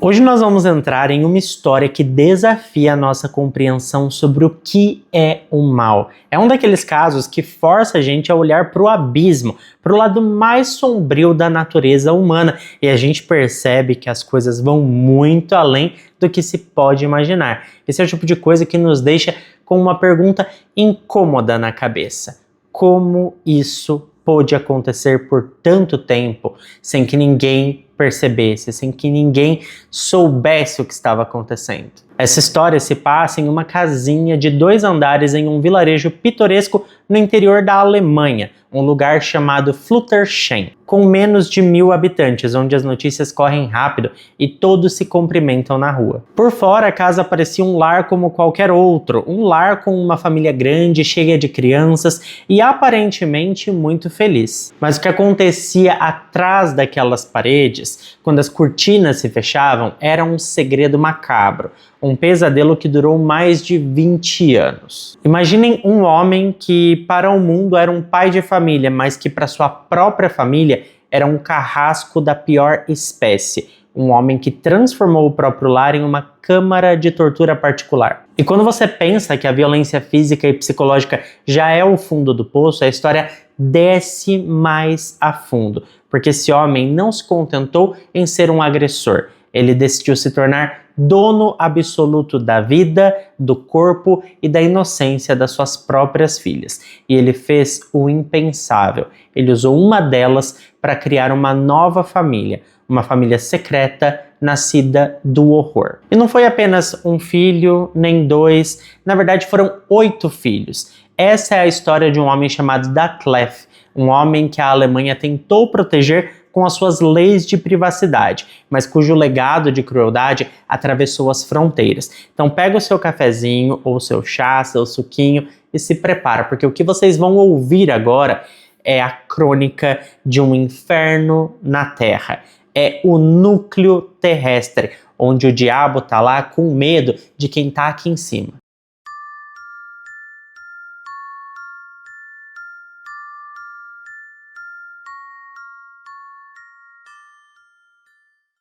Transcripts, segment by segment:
Hoje nós vamos entrar em uma história que desafia a nossa compreensão sobre o que é o mal. É um daqueles casos que força a gente a olhar para o abismo, para o lado mais sombrio da natureza humana, e a gente percebe que as coisas vão muito além do que se pode imaginar. Esse é o tipo de coisa que nos deixa com uma pergunta incômoda na cabeça: como isso pôde acontecer por tanto tempo sem que ninguém percebesse, sem que ninguém soubesse o que estava acontecendo? Essa história se passa em uma casinha de 2 andares em um vilarejo pitoresco no interior da Alemanha, um lugar chamado Flutterschen, com menos de 1000 habitantes, onde as notícias correm rápido e todos se cumprimentam na rua. Por fora, a casa parecia um lar como qualquer outro, um lar com uma família grande, cheia de crianças e aparentemente muito feliz. Mas o que acontecia atrás daquelas paredes, quando as cortinas se fechavam, era um segredo macabro. Um pesadelo que durou mais de 20 anos. Imaginem um homem que para o mundo era um pai de família, mas que para sua própria família era um carrasco da pior espécie. Um homem que transformou o próprio lar em uma câmara de tortura particular. E quando você pensa que a violência física e psicológica já é o fundo do poço, a história desce mais a fundo. Porque esse homem não se contentou em ser um agressor. Ele decidiu se tornar dono absoluto da vida, do corpo e da inocência das suas próprias filhas. E ele fez o impensável. Ele usou uma delas para criar uma nova família, uma família secreta nascida do horror. E não foi apenas um filho, nem 2, na verdade foram 8 filhos. Essa é a história de um homem chamado Detlef, um homem que a Alemanha tentou proteger com as suas leis de privacidade, mas cujo legado de crueldade atravessou as fronteiras. Então pega o seu cafezinho, ou seu chá, seu suquinho e se prepara, porque o que vocês vão ouvir agora é a crônica de um inferno na Terra. É o núcleo terrestre, onde o diabo tá lá com medo de quem tá aqui em cima.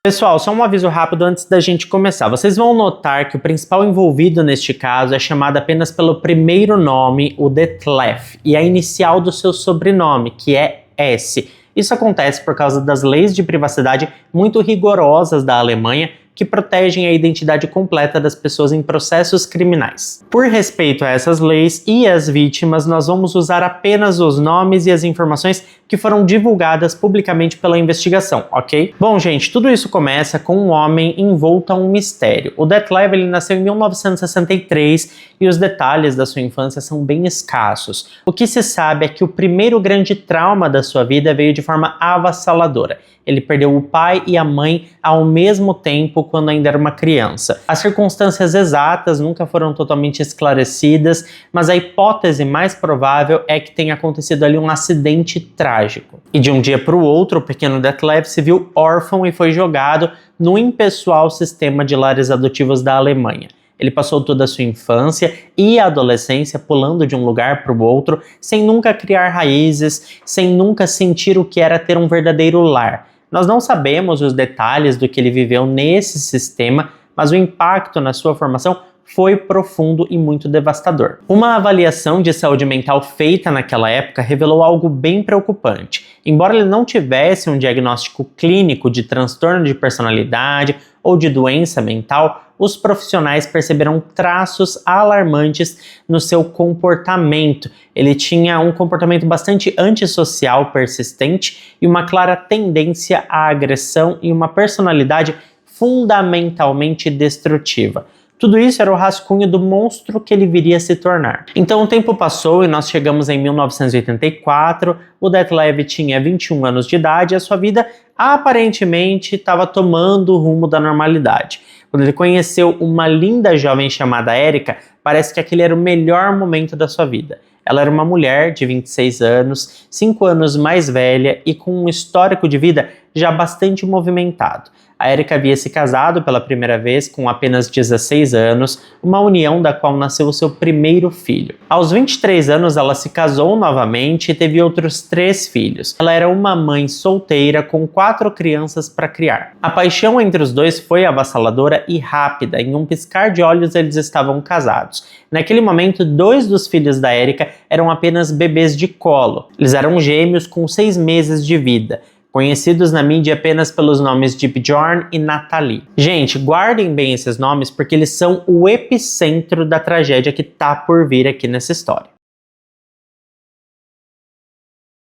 Pessoal, só um aviso rápido antes da gente começar. Vocês vão notar que o principal envolvido neste caso é chamado apenas pelo primeiro nome, o Detlef, e a inicial do seu sobrenome, que é S. Isso acontece por causa das leis de privacidade muito rigorosas da Alemanha, que protegem a identidade completa das pessoas em processos criminais. Por respeito a essas leis e às vítimas, nós vamos usar apenas os nomes e as informações que foram divulgadas publicamente pela investigação, ok? Bom, gente, tudo isso começa com um homem envolto a um mistério. O Detlef, ele nasceu em 1963 e os detalhes da sua infância são bem escassos. O que se sabe é que o primeiro grande trauma da sua vida veio de forma avassaladora. Ele perdeu o pai e a mãe ao mesmo tempo quando ainda era uma criança. As circunstâncias exatas nunca foram totalmente esclarecidas, mas a hipótese mais provável é que tenha acontecido ali um acidente trágico. E de um dia para o outro, o pequeno Detlef se viu órfão e foi jogado no impessoal sistema de lares adotivos da Alemanha. Ele passou toda a sua infância e adolescência pulando de um lugar para o outro, sem nunca criar raízes, sem nunca sentir o que era ter um verdadeiro lar. Nós não sabemos os detalhes do que ele viveu nesse sistema, mas o impacto na sua formação foi profundo e muito devastador. Uma avaliação de saúde mental feita naquela época revelou algo bem preocupante. Embora ele não tivesse um diagnóstico clínico de transtorno de personalidade ou de doença mental, os profissionais perceberam traços alarmantes no seu comportamento. Ele tinha um comportamento bastante antissocial persistente e uma clara tendência à agressão e uma personalidade fundamentalmente destrutiva. Tudo isso era o rascunho do monstro que ele viria a se tornar. Então o tempo passou e nós chegamos em 1984, o Detlef tinha 21 anos de idade e a sua vida aparentemente estava tomando o rumo da normalidade. Quando ele conheceu uma linda jovem chamada Erika, parece que aquele era o melhor momento da sua vida. Ela era uma mulher de 26 anos, 5 anos mais velha e com um histórico de vida já bastante movimentado. A Erika havia se casado pela primeira vez com apenas 16 anos, uma união da qual nasceu o seu primeiro filho. Aos 23 anos, ela se casou novamente e teve outros 3 filhos. Ela era uma mãe solteira com 4 crianças para criar. A paixão entre os dois foi avassaladora e rápida. Em um piscar de olhos, eles estavam casados. Naquele momento, 2 dos filhos da Erika eram apenas bebês de colo. Eles eram gêmeos com 6 meses de vida, conhecidos na mídia apenas pelos nomes de Bjorn e Natalie. Gente, guardem bem esses nomes porque eles são o epicentro da tragédia que tá por vir aqui nessa história.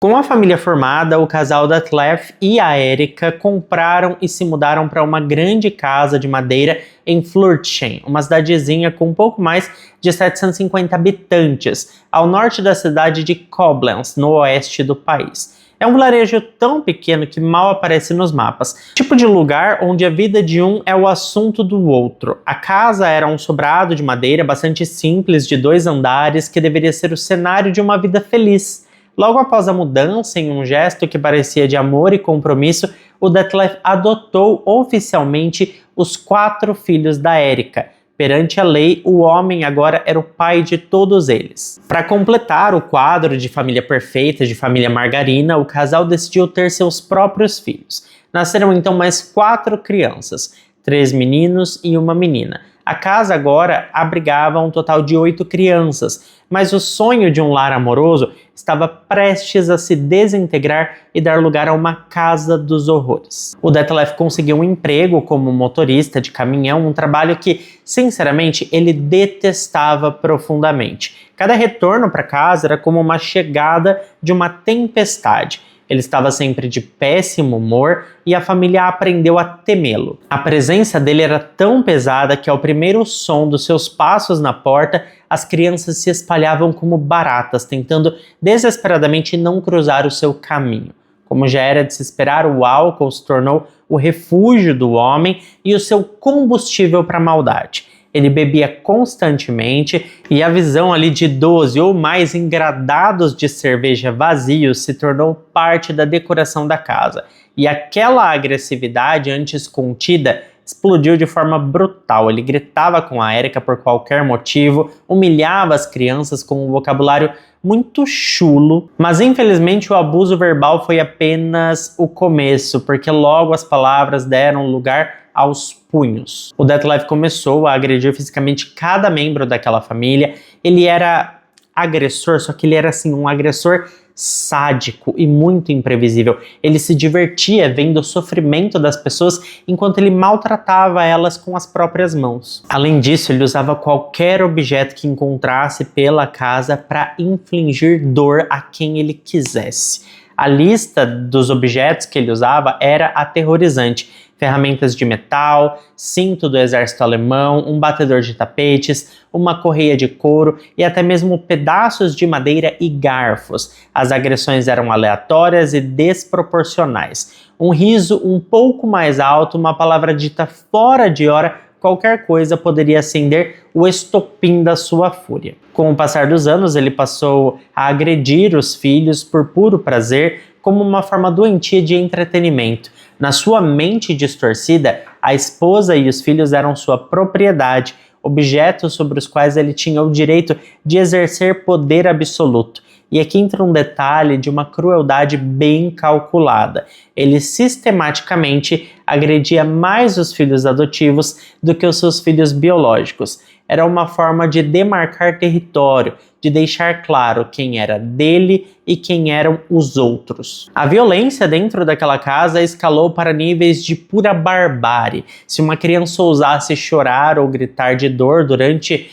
Com a família formada, o casal Detlef e a Erika compraram e se mudaram para uma grande casa de madeira em Flirtschen, uma cidadezinha com um pouco mais de 750 habitantes, ao norte da cidade de Koblenz, no oeste do país. É um vilarejo tão pequeno que mal aparece nos mapas. Tipo de lugar onde a vida de um é o assunto do outro. A casa era um sobrado de madeira bastante simples, de 2 andares, que deveria ser o cenário de uma vida feliz. Logo após a mudança, em um gesto que parecia de amor e compromisso, o Detlef adotou oficialmente os 4 filhos da Erika. Perante a lei, o homem agora era o pai de todos eles. Para completar o quadro de família perfeita, de família margarina, o casal decidiu ter seus próprios filhos. Nasceram então mais 4 crianças, 3 meninos e uma menina. A casa agora abrigava um total de 8 crianças, mas o sonho de um lar amoroso estava prestes a se desintegrar e dar lugar a uma casa dos horrores. O Detlef conseguiu um emprego como motorista de caminhão, um trabalho que, sinceramente, ele detestava profundamente. Cada retorno para casa era como uma chegada de uma tempestade. Ele estava sempre de péssimo humor e a família aprendeu a temê-lo. A presença dele era tão pesada que ao primeiro som dos seus passos na porta, as crianças se espalhavam como baratas, tentando desesperadamente não cruzar o seu caminho. Como já era de se esperar, o álcool se tornou o refúgio do homem e o seu combustível para a maldade. Ele bebia constantemente e a visão ali de 12 ou mais engradados de cerveja vazios se tornou parte da decoração da casa. E aquela agressividade antes contida explodiu de forma brutal. Ele gritava com a Erika por qualquer motivo, humilhava as crianças com um vocabulário muito chulo, mas infelizmente o abuso verbal foi apenas o começo, porque logo as palavras deram lugar aos punhos. O Detlef começou a agredir fisicamente cada membro daquela família. Ele era agressor, só que ele era assim um agressor sádico e muito imprevisível. Ele se divertia vendo o sofrimento das pessoas enquanto ele maltratava elas com as próprias mãos. Além disso, ele usava qualquer objeto que encontrasse pela casa para infligir dor a quem ele quisesse. A lista dos objetos que ele usava era aterrorizante. Ferramentas de metal, cinto do exército alemão, um batedor de tapetes, uma correia de couro e até mesmo pedaços de madeira e garfos. As agressões eram aleatórias e desproporcionais. Um riso um pouco mais alto, uma palavra dita fora de hora, qualquer coisa poderia acender o estopim da sua fúria. Com o passar dos anos, ele passou a agredir os filhos por puro prazer, como uma forma doentia de entretenimento. Na sua mente distorcida, a esposa e os filhos eram sua propriedade, objetos sobre os quais ele tinha o direito de exercer poder absoluto. E aqui entra um detalhe de uma crueldade bem calculada. Ele sistematicamente agredia mais os filhos adotivos do que os seus filhos biológicos. Era uma forma de demarcar território, de deixar claro quem era dele e quem eram os outros. A violência dentro daquela casa escalou para níveis de pura barbárie. Se uma criança ousasse chorar ou gritar de dor durante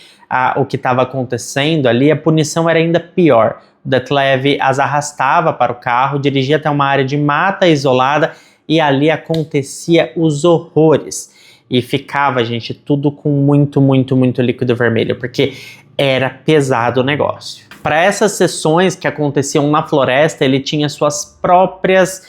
o que estava acontecendo ali, a punição era ainda pior. O Detlef as arrastava para o carro, dirigia até uma área de mata isolada e ali acontecia os horrores. E ficava, gente, tudo com muito líquido vermelho, porque era pesado o negócio. Para essas sessões que aconteciam na floresta, ele tinha seus próprios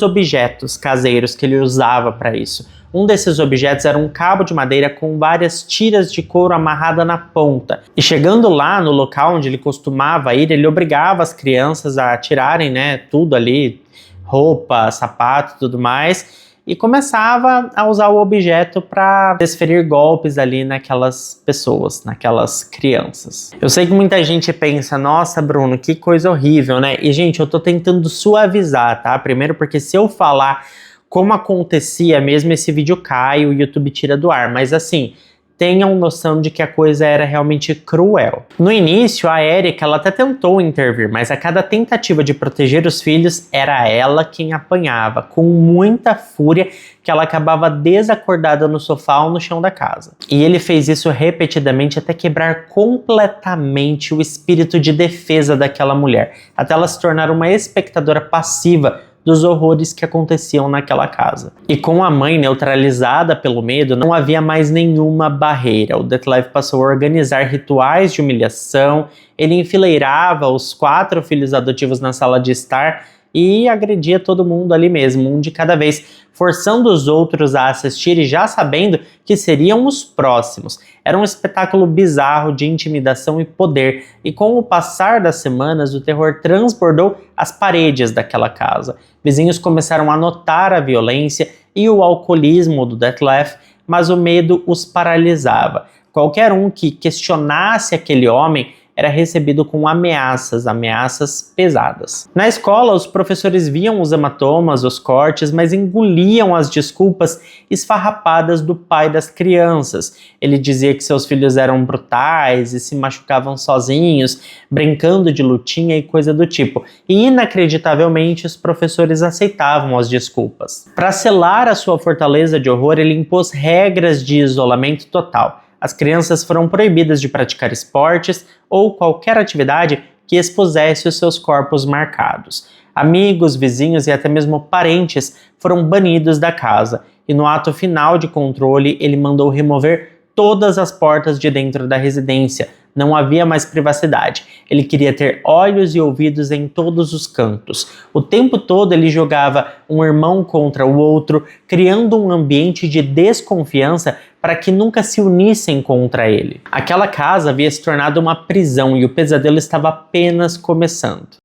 objetos caseiros que ele usava para isso. Um desses objetos era um cabo de madeira com várias tiras de couro amarrada na ponta. E chegando lá no local onde ele costumava ir, ele obrigava as crianças a tirarem, tudo ali, roupa, sapato e tudo mais, e começava a usar o objeto para desferir golpes ali naquelas pessoas, naquelas crianças. Eu sei que muita gente pensa, nossa, Bruno, que coisa horrível, né? E, gente, eu tô tentando suavizar, tá? Primeiro porque se eu falar como acontecia mesmo, esse vídeo cai, o YouTube tira do ar, mas assim, tenham noção de que a coisa era realmente cruel. No início, a Erika, ela até tentou intervir, mas a cada tentativa de proteger os filhos, era ela quem apanhava, com muita fúria, que ela acabava desacordada no sofá ou no chão da casa. E ele fez isso repetidamente até quebrar completamente o espírito de defesa daquela mulher, até ela se tornar uma espectadora passiva dos horrores que aconteciam naquela casa. E com a mãe neutralizada pelo medo, não havia mais nenhuma barreira. O Detlev passou a organizar rituais de humilhação, ele enfileirava os 4 filhos adotivos na sala de estar e agredia todo mundo ali mesmo, um de cada vez, forçando os outros a assistir e já sabendo que seriam os próximos. Era um espetáculo bizarro de intimidação e poder, e com o passar das semanas, o terror transbordou as paredes daquela casa. Vizinhos começaram a notar a violência e o alcoolismo do Detlev, mas o medo os paralisava. Qualquer um que questionasse aquele homem era recebido com ameaças pesadas. Na escola, os professores viam os hematomas, os cortes, mas engoliam as desculpas esfarrapadas do pai das crianças. Ele dizia que seus filhos eram brutais e se machucavam sozinhos, brincando de lutinha e coisa do tipo. E inacreditavelmente, os professores aceitavam as desculpas. Para selar a sua fortaleza de horror, ele impôs regras de isolamento total. As crianças foram proibidas de praticar esportes ou qualquer atividade que expusesse os seus corpos marcados. Amigos, vizinhos e até mesmo parentes foram banidos da casa, e no ato final de controle ele mandou remover todas as portas de dentro da residência. Não havia mais privacidade. Ele queria ter olhos e ouvidos em todos os cantos. O tempo todo ele jogava um irmão contra o outro, criando um ambiente de desconfiança para que nunca se unissem contra ele. Aquela casa havia se tornado uma prisão e o pesadelo estava apenas começando.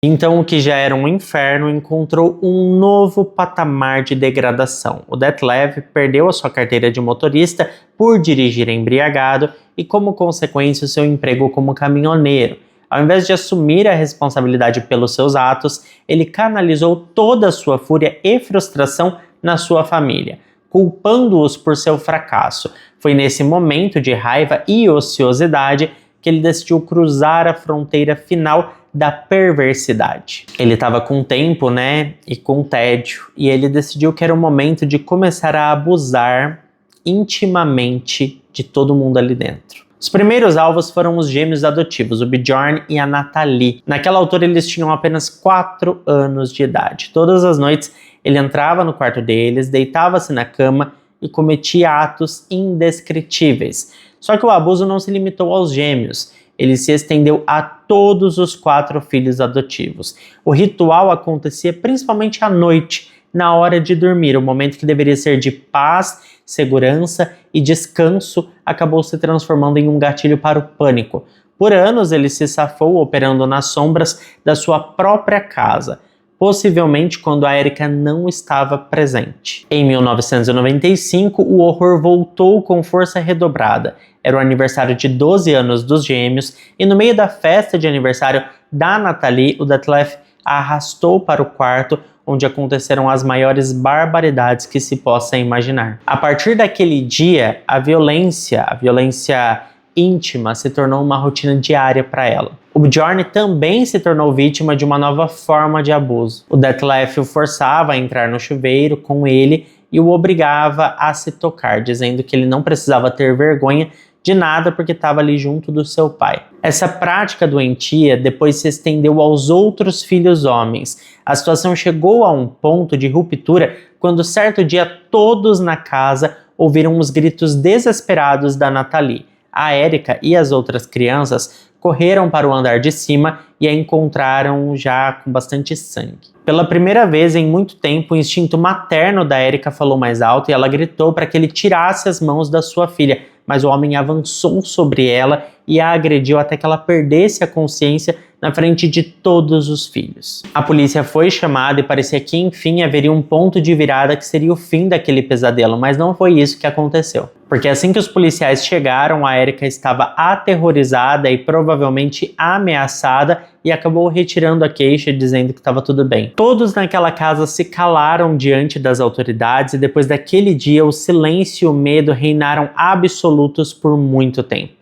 Então, o que já era um inferno encontrou um novo patamar de degradação. O Detlev perdeu a sua carteira de motorista por dirigir embriagado e, como consequência, o seu emprego como caminhoneiro. Ao invés de assumir a responsabilidade pelos seus atos, ele canalizou toda a sua fúria e frustração na sua família, culpando-os por seu fracasso. Foi nesse momento de raiva e ociosidade que ele decidiu cruzar a fronteira final da perversidade. Ele estava com tempo, né, e com tédio, e ele decidiu que era o momento de começar a abusar intimamente de todo mundo ali dentro. Os primeiros alvos foram os gêmeos adotivos, o Bjorn e a Nathalie. Naquela altura eles tinham apenas 4 anos de idade. Todas as noites ele entrava no quarto deles, deitava-se na cama e cometia atos indescritíveis. Só que o abuso não se limitou aos gêmeos. Ele se estendeu a todos os 4 filhos adotivos. O ritual acontecia principalmente à noite, na hora de dormir. O momento que deveria ser de paz, segurança e descanso acabou se transformando em um gatilho para o pânico. Por anos ele se safou operando nas sombras da sua própria casa, possivelmente quando a Erika não estava presente. Em 1995, o horror voltou com força redobrada. Era o aniversário de 12 anos dos gêmeos e no meio da festa de aniversário da Nathalie, o Detlev a arrastou para o quarto onde aconteceram as maiores barbaridades que se possa imaginar. A partir daquele dia, a violência íntima se tornou uma rotina diária para ela. O Bjorn também se tornou vítima de uma nova forma de abuso. O Detlev o forçava a entrar no chuveiro com ele e o obrigava a se tocar, dizendo que ele não precisava ter vergonha de nada porque estava ali junto do seu pai. Essa prática doentia depois se estendeu aos outros filhos homens. A situação chegou a um ponto de ruptura quando certo dia todos na casa ouviram os gritos desesperados da Nathalie. A Erika e as outras crianças correram para o andar de cima e a encontraram já com bastante sangue. Pela primeira vez em muito tempo, o instinto materno da Erika falou mais alto e ela gritou para que ele tirasse as mãos da sua filha, mas o homem avançou sobre ela e a agrediu até que ela perdesse a consciência na frente de todos os filhos. A polícia foi chamada e parecia que enfim haveria um ponto de virada que seria o fim daquele pesadelo, mas não foi isso que aconteceu. Porque assim que os policiais chegaram, a Erica estava aterrorizada e provavelmente ameaçada e acabou retirando a queixa dizendo que estava tudo bem. Todos naquela casa se calaram diante das autoridades e depois daquele dia o silêncio e o medo reinaram absolutos por muito tempo.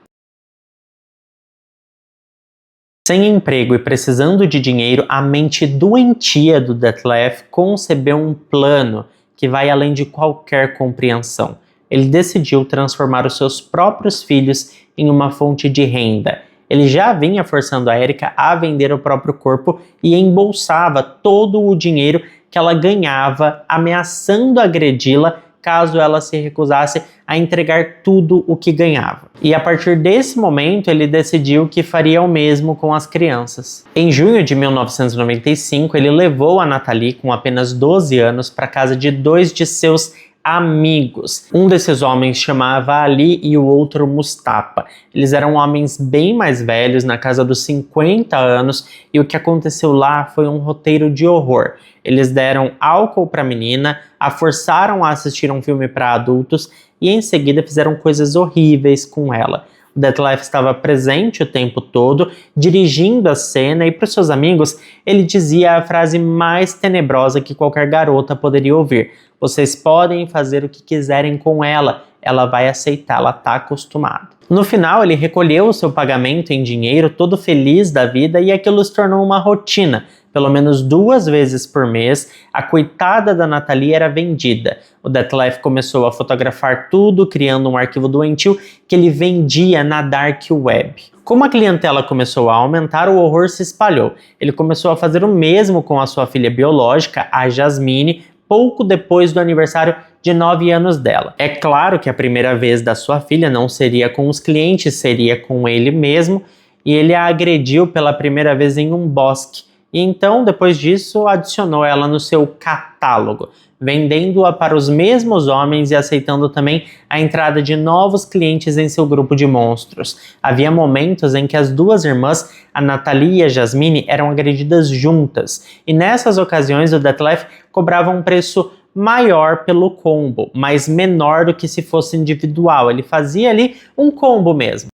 Sem emprego e precisando de dinheiro, a mente doentia do Detlef concebeu um plano que vai além de qualquer compreensão. Ele decidiu transformar os seus próprios filhos em uma fonte de renda. Ele já vinha forçando a Erica a vender o próprio corpo e embolsava todo o dinheiro que ela ganhava, ameaçando agredi-la caso ela se recusasse a entregar tudo o que ganhava. E a partir desse momento ele decidiu que faria o mesmo com as crianças. Em junho de 1995, ele levou a Nathalie, com apenas 12 anos, para a casa de dois de seus amigos. Um desses homens chamava Ali e o outro Mustafa. Eles eram homens bem mais velhos, na casa dos 50 anos, e o que aconteceu lá foi um roteiro de horror. Eles deram álcool para a menina, a forçaram a assistir um filme para adultos e em seguida fizeram coisas horríveis com ela. O Detlef estava presente o tempo todo, dirigindo a cena, e para os seus amigos ele dizia a frase mais tenebrosa que qualquer garota poderia ouvir: vocês podem fazer o que quiserem com ela, ela vai aceitar, ela está acostumada. No final ele recolheu o seu pagamento em dinheiro, todo feliz da vida, e aquilo se tornou uma rotina. Pelo menos 2 vezes por mês, a coitada da Nathalie era vendida. O Detlef começou a fotografar tudo, criando um arquivo doentio que ele vendia na Dark Web. Como a clientela começou a aumentar, o horror se espalhou. Ele começou a fazer o mesmo com a sua filha biológica, a Jasmine, pouco depois do aniversário de 9 anos dela. É claro que a primeira vez da sua filha não seria com os clientes, seria com ele mesmo, e ele a agrediu pela primeira vez em um bosque. E então, depois disso, adicionou ela no seu catálogo, vendendo-a para os mesmos homens e aceitando também a entrada de novos clientes em seu grupo de monstros. Havia momentos em que as duas irmãs, a Nathalie e a Jasmine, eram agredidas juntas, e nessas ocasiões o Detlef cobrava um preço maior pelo combo, mas menor do que se fosse individual. Ele fazia ali um combo mesmo.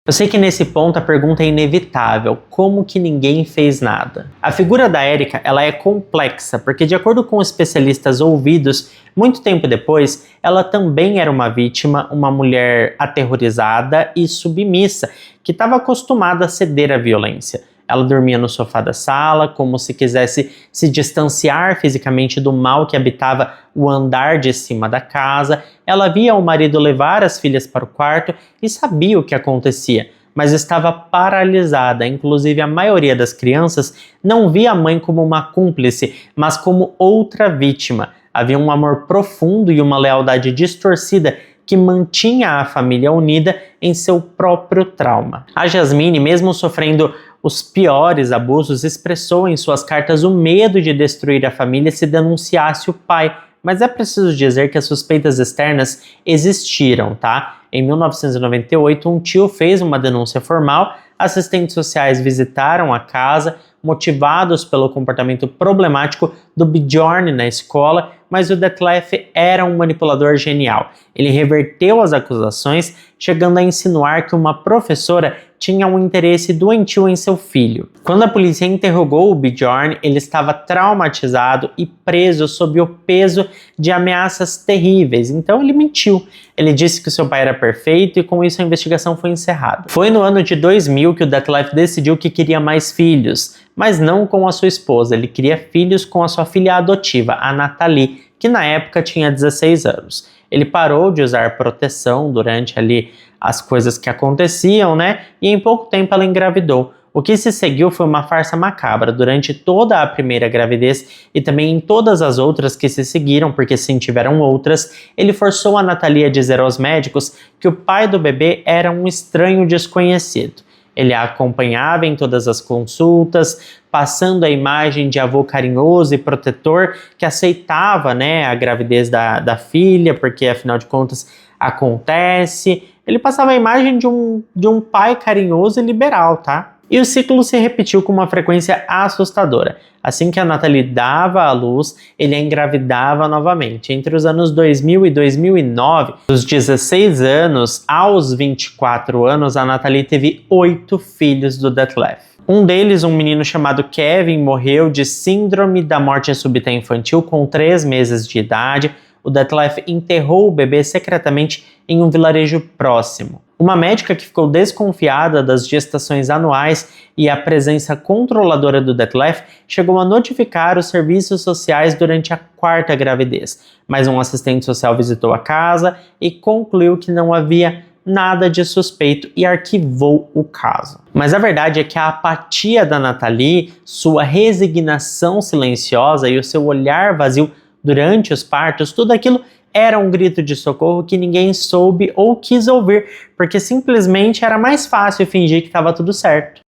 Eu sei que nesse ponto a pergunta é inevitável: como que ninguém fez nada? A figura da Erica, ela é complexa, porque de acordo com especialistas ouvidos, muito tempo depois, ela também era uma vítima, uma mulher aterrorizada e submissa, que estava acostumada a ceder à violência. Ela dormia no sofá da sala, como se quisesse se distanciar fisicamente do mal que habitava o andar de cima da casa. Ela via o marido levar as filhas para o quarto e sabia o que acontecia, mas estava paralisada. Inclusive, a maioria das crianças não via a mãe como uma cúmplice, mas como outra vítima. Havia um amor profundo e uma lealdade distorcida que mantinha a família unida em seu próprio trauma. A Jasmine, mesmo sofrendo os piores abusos, expressou em suas cartas o medo de destruir a família se denunciasse o pai. Mas é preciso dizer que as suspeitas externas existiram, tá? Em 1998, um tio fez uma denúncia formal, assistentes sociais visitaram a casa, motivados pelo comportamento problemático do Bjorn na escola, mas o Detlef era um manipulador genial. Ele reverteu as acusações, chegando a insinuar que uma professora tinha um interesse doentio em seu filho. Quando a polícia interrogou o Bjorn, ele estava traumatizado e preso sob o peso de ameaças terríveis, então ele mentiu. Ele disse que seu pai era perfeito e com isso a investigação foi encerrada. Foi no ano de 2000 que o Detlef decidiu que queria mais filhos, mas não com a sua esposa. Ele queria filhos com a sua filha adotiva, a Nathalie, que na época tinha 16 anos. Ele parou de usar proteção durante ali as coisas que aconteciam, né? E em pouco tempo ela engravidou. O que se seguiu foi uma farsa macabra durante toda a primeira gravidez e também em todas as outras que se seguiram, porque sim, tiveram outras. Ele forçou a Nathalie a dizer aos médicos que o pai do bebê era um estranho desconhecido. Ele a acompanhava em todas as consultas, passando a imagem de avô carinhoso e protetor que aceitava, né, a gravidez da filha, porque afinal de contas acontece. ele passava a imagem de um pai carinhoso e liberal, tá? E o ciclo se repetiu com uma frequência assustadora. Assim que a Natalie dava à luz, ele a engravidava novamente. Entre os anos 2000 e 2009, dos 16 anos aos 24 anos, a Natalie teve 8 filhos do Detlef. Um deles, um menino chamado Kevin, morreu de síndrome da morte súbita infantil com 3 meses de idade. O Detlef enterrou o bebê secretamente em um vilarejo próximo. Uma médica que ficou desconfiada das gestações anuais e a presença controladora do Detlef chegou a notificar os serviços sociais durante a 4ª gravidez, mas um assistente social visitou a casa e concluiu que não havia nada de suspeito e arquivou o caso. Mas a verdade é que a apatia da Natalie, sua resignação silenciosa e o seu olhar vazio durante os partos, tudo aquilo era um grito de socorro que ninguém soube ou quis ouvir, porque simplesmente era mais fácil fingir que estava tudo certo.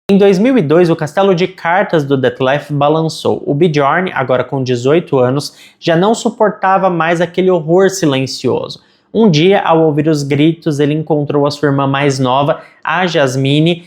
Em 2002, o castelo de cartas do Detlef balançou. O Bjorn, agora com 18 anos, já não suportava mais aquele horror silencioso. Um dia, ao ouvir os gritos, ele encontrou a sua irmã mais nova, a Jasmine,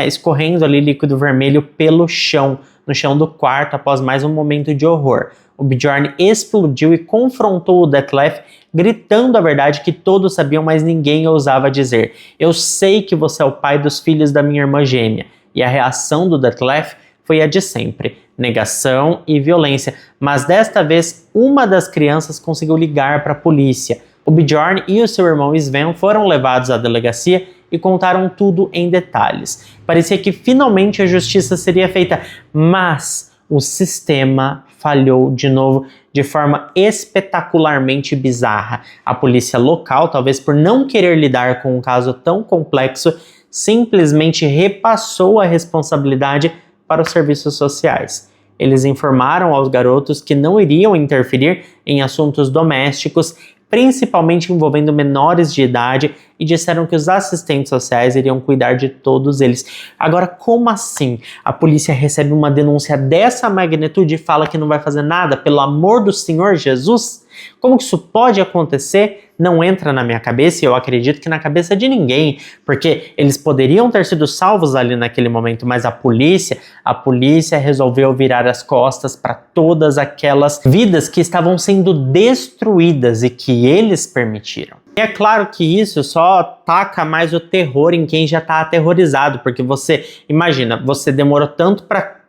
escorrendo ali líquido vermelho pelo chão, no chão do quarto, após mais um momento de horror. O Bjorn explodiu e confrontou o Detlef, gritando a verdade que todos sabiam, mas ninguém ousava dizer. Eu sei que você é o pai dos filhos da minha irmã gêmea. E a reação do Detlef foi a de sempre, negação e violência. Mas desta vez, uma das crianças conseguiu ligar para a polícia. O Bjorn e o seu irmão Sven foram levados à delegacia e contaram tudo em detalhes. Parecia que finalmente a justiça seria feita, mas o sistema falhou de novo de forma espetacularmente bizarra. A polícia local, talvez por não querer lidar com um caso tão complexo, simplesmente repassou a responsabilidade para os serviços sociais. Eles informaram aos garotos que não iriam interferir em assuntos domésticos, principalmente envolvendo menores de idade, e disseram que os assistentes sociais iriam cuidar de todos eles. Agora, como assim? A polícia recebe uma denúncia dessa magnitude e fala que não vai fazer nada? Pelo amor do Senhor Jesus? Como que isso pode acontecer? Não entra na minha cabeça, e eu acredito que na cabeça de ninguém, porque eles poderiam ter sido salvos ali naquele momento, mas a polícia resolveu virar as costas para todas aquelas vidas que estavam sendo destruídas e que eles permitiram. E é claro que isso só taca mais o terror em quem já está aterrorizado, porque você, imagina, você demorou tanto para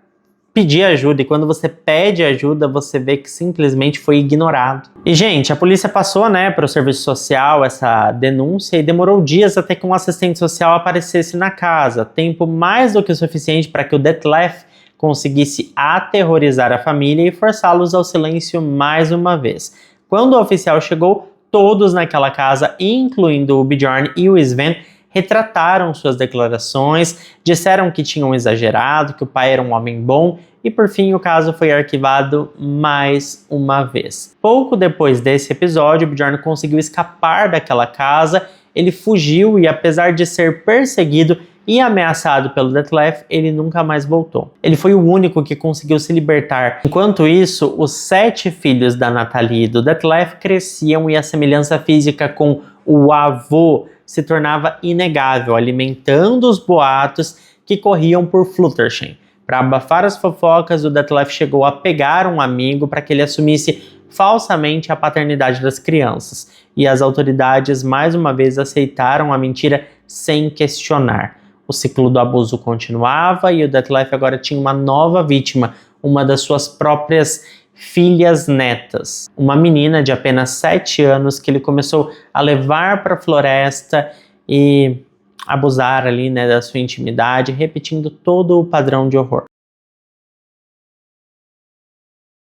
pedir ajuda, e quando você pede ajuda, você vê que simplesmente foi ignorado. E, gente, a polícia passou, para o serviço social essa denúncia e demorou dias até que um assistente social aparecesse na casa. Tempo mais do que o suficiente para que o Detlef conseguisse aterrorizar a família e forçá-los ao silêncio mais uma vez. Quando o oficial chegou, todos naquela casa, incluindo o Bjorn e o Sven, retrataram suas declarações, disseram que tinham exagerado, que o pai era um homem bom, e por fim o caso foi arquivado mais uma vez. Pouco depois desse episódio, o Bjorn conseguiu escapar daquela casa, ele fugiu e, apesar de ser perseguido e ameaçado pelo Detlef, ele nunca mais voltou. Ele foi o único que conseguiu se libertar. Enquanto isso, os 7 filhos da Natalie e do Detlef cresciam e a semelhança física com o avô se tornava inegável, alimentando os boatos que corriam por Fluttershy. Para abafar as fofocas, o Detlef chegou a pegar um amigo para que ele assumisse falsamente a paternidade das crianças, e as autoridades mais uma vez aceitaram a mentira sem questionar. O ciclo do abuso continuava e o Detlef agora tinha uma nova vítima, uma das suas próprias filhas netas, uma menina de apenas 7 anos que ele começou a levar para a floresta e abusar ali, da sua intimidade, repetindo todo o padrão de horror.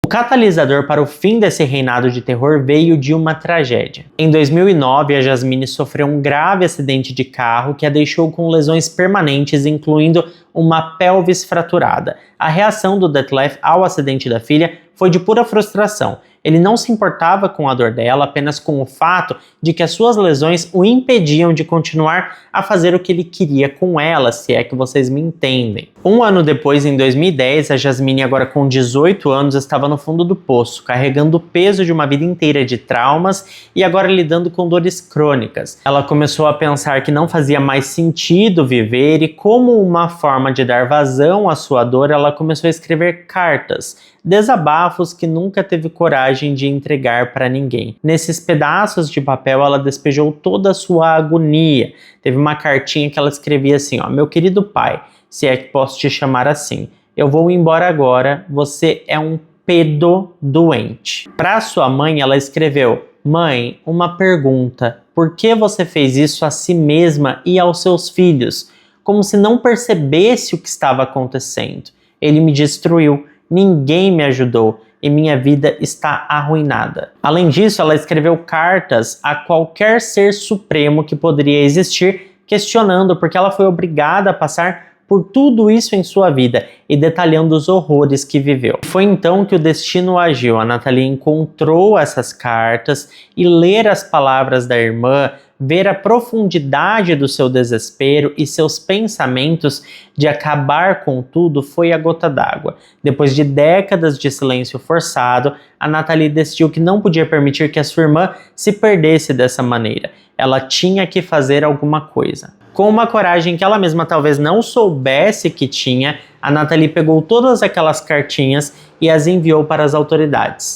O catalisador para o fim desse reinado de terror veio de uma tragédia. Em 2009, a Jasmine sofreu um grave acidente de carro que a deixou com lesões permanentes, incluindo uma pelvis fraturada. A reação do Detlef ao acidente da filha foi de pura frustração. Ele não se importava com a dor dela, apenas com o fato de que as suas lesões o impediam de continuar a fazer o que ele queria com ela, se é que vocês me entendem. Um ano depois, em 2010, a Jasmine, agora com 18 anos, estava no fundo do poço, carregando o peso de uma vida inteira de traumas e agora lidando com dores crônicas. Ela começou a pensar que não fazia mais sentido viver e, como uma forma de dar vazão à sua dor, ela começou a escrever cartas, desabafos que nunca teve coragem de entregar para ninguém. Nesses pedaços de papel, ela despejou toda a sua agonia. Teve uma cartinha que ela escrevia assim, ó: meu querido pai, se é que posso te chamar assim, eu vou embora agora, você é um pedo doente. Para sua mãe, ela escreveu: mãe, uma pergunta, por que você fez isso a si mesma e aos seus filhos? Como se não percebesse o que estava acontecendo. Ele me destruiu. Ninguém me ajudou e minha vida está arruinada. Além disso, ela escreveu cartas a qualquer ser supremo que poderia existir, questionando porque ela foi obrigada a passar por tudo isso em sua vida e detalhando os horrores que viveu. Foi então que o destino agiu. A Nathalie encontrou essas cartas e ler as palavras da irmã, ver a profundidade do seu desespero e seus pensamentos de acabar com tudo foi a gota d'água. Depois de décadas de silêncio forçado, a Nathalie decidiu que não podia permitir que a sua irmã se perdesse dessa maneira. Ela tinha que fazer alguma coisa. Com uma coragem que ela mesma talvez não soubesse que tinha, a Nathalie pegou todas aquelas cartinhas e as enviou para as autoridades.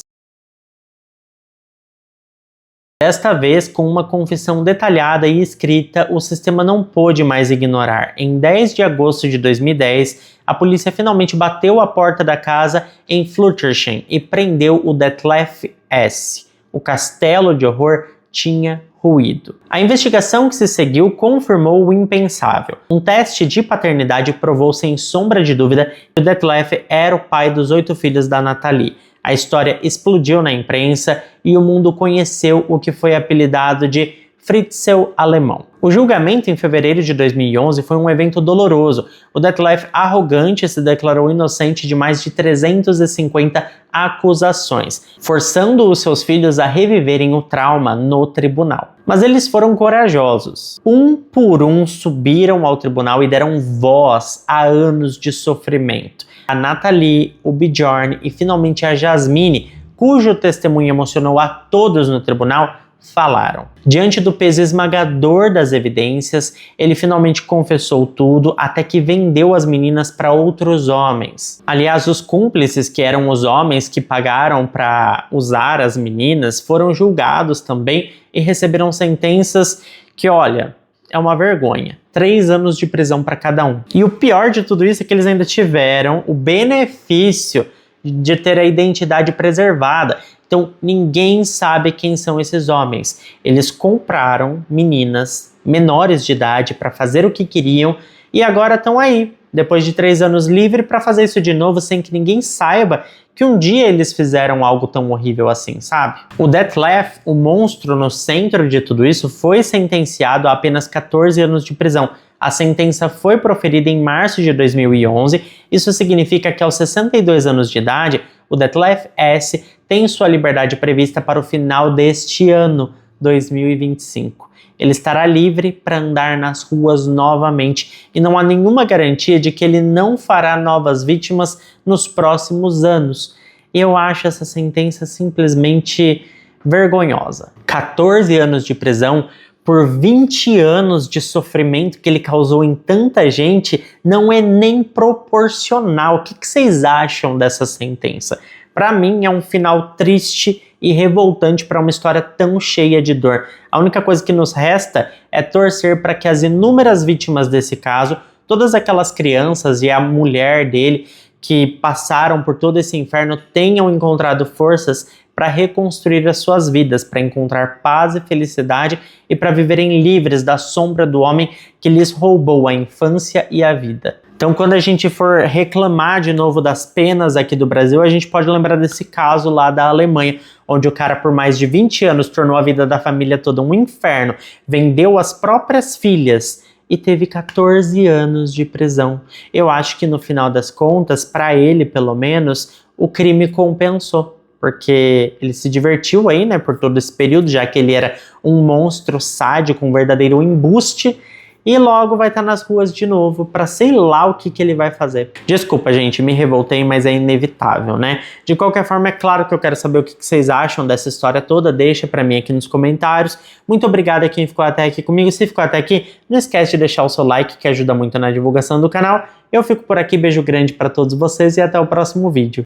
Desta vez, com uma confissão detalhada e escrita, o sistema não pôde mais ignorar. Em 10 de agosto de 2010, a polícia finalmente bateu a porta da casa em Flutterschen e prendeu o Detlef S. O castelo de horror tinha ruído. A investigação que se seguiu confirmou o impensável. Um teste de paternidade provou sem sombra de dúvida que o Detlef era o pai dos 8 filhos da Nathalie. A história explodiu na imprensa e o mundo conheceu o que foi apelidado de Fritzl alemão. O julgamento em fevereiro de 2011 foi um evento doloroso. O Detlef arrogante se declarou inocente de mais de 350 acusações, forçando os seus filhos a reviverem o trauma no tribunal. Mas eles foram corajosos. Um por um subiram ao tribunal e deram voz a anos de sofrimento. A Nathalie, o Bjorn e finalmente a Jasmine, cujo testemunho emocionou a todos no tribunal, falaram. Diante do peso esmagador das evidências, ele finalmente confessou tudo até que vendeu as meninas para outros homens. Aliás, os cúmplices, que eram os homens que pagaram para usar as meninas, foram julgados também e receberam sentenças que, olha, é uma vergonha. 3 anos de prisão para cada um. E o pior de tudo isso é que eles ainda tiveram o benefício de ter a identidade preservada. Então, ninguém sabe quem são esses homens. Eles compraram meninas menores de idade para fazer o que queriam e agora estão aí, depois de 3 anos livre, para fazer isso de novo sem que ninguém saiba que um dia eles fizeram algo tão horrível assim, sabe? O Detlef, o monstro no centro de tudo isso, foi sentenciado a apenas 14 anos de prisão. A sentença foi proferida em março de 2011. Isso significa que aos 62 anos de idade, o Detlef S. tem sua liberdade prevista para o final deste ano, 2025. Ele estará livre para andar nas ruas novamente e não há nenhuma garantia de que ele não fará novas vítimas nos próximos anos. Eu acho essa sentença simplesmente vergonhosa. 14 anos de prisão por 20 anos de sofrimento que ele causou em tanta gente não é nem proporcional. O que vocês acham dessa sentença? Para mim é um final triste e revoltante para uma história tão cheia de dor. A única coisa que nos resta é torcer para que as inúmeras vítimas desse caso, todas aquelas crianças e a mulher dele que passaram por todo esse inferno, tenham encontrado forças para reconstruir as suas vidas, para encontrar paz e felicidade e para viverem livres da sombra do homem que lhes roubou a infância e a vida. Então, quando a gente for reclamar de novo das penas aqui do Brasil, a gente pode lembrar desse caso lá da Alemanha, onde o cara por mais de 20 anos tornou a vida da família toda um inferno, vendeu as próprias filhas e teve 14 anos de prisão. Eu acho que no final das contas, para ele pelo menos, o crime compensou, porque ele se divertiu aí, né, por todo esse período, já que ele era um monstro sádico, um verdadeiro embuste, e logo vai estar nas ruas de novo para sei lá o que ele vai fazer. Desculpa, gente, me revoltei, mas é inevitável, né? De qualquer forma, é claro que eu quero saber o que vocês acham dessa história toda, deixa para mim aqui nos comentários. Muito obrigado a quem ficou até aqui comigo. Se ficou até aqui, não esquece de deixar o seu like, que ajuda muito na divulgação do canal. Eu fico por aqui, beijo grande para todos vocês e até o próximo vídeo.